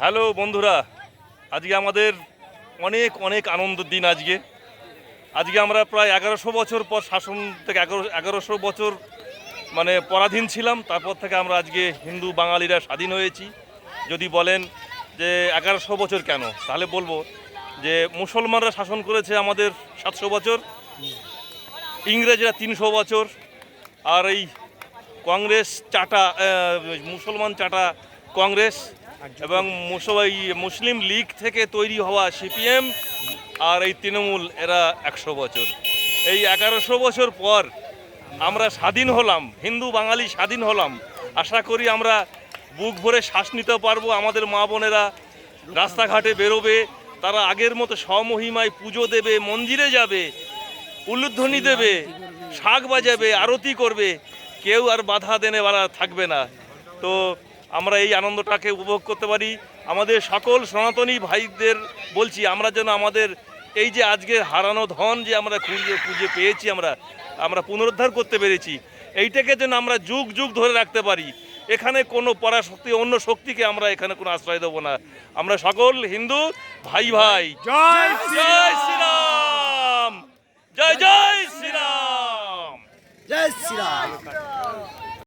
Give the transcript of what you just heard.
Hello বন্ধুরা, আজকে আমাদের অনেক অনেক আনন্দের দিন। আজকে আমরা প্রায় 1100 বছর পর শাসন থেকে 1100 বছর মানে পরাধীন ছিলাম। তারপর থেকে আমরা আজকে হিন্দু বাঙালিরা স্বাধীন হয়েছি। যদি বলেন যে 1100 বছর কেন, তাহলে বলবো যে মুসলমানরা শাসন করেছে আমাদের 700 বছর, ইংরেজরা 300 বছর, আর এই কংগ্রেস চাটা মুসলমান চাটা কংগ্রেস এবং মুসলিম লীগ থেকে তৈরি হওয়া সিপিএম আর এই তৃণমূল, এরা 100 বছর। এই 1100 বছর পর আমরা স্বাধীন হলাম, হিন্দু বাঙালি স্বাধীন হলাম। আশা করি আমরা বুক ভরে শ্বাস নিতে পারবো। আমাদের মা বোনেরা রাস্তাঘাটে বেরোবে, তারা আগের মতো স্বমহিমায় পুজো দেবে, মন্দিরে যাবে, উলুধ্বনি দেবে, শাঁখ বাজাবে, আরতি করবে, কেউ আর বাধা দেনে বাধা থাকবে না। তো আমরা এই আনন্দটাকে উপভোগ করতে পারি। আমাদের সকল সনাতনী ভাইদের বলছি, আমরা যেন আমাদের এই যে আজকের হারানো ধন যে আমরা খুঁজে পেয়েছি, আমরা পুনরুদ্ধার করতে পেরেছি, এইটাকে যেন আমরা যুগ যুগ ধরে রাখতে পারি। এখানে কোনো পরাশক্তি, অন্য শক্তিকে আমরা এখানে কোনো আশ্রয় দেবো না। আমরা সকল হিন্দু ভাই ভাই। জয়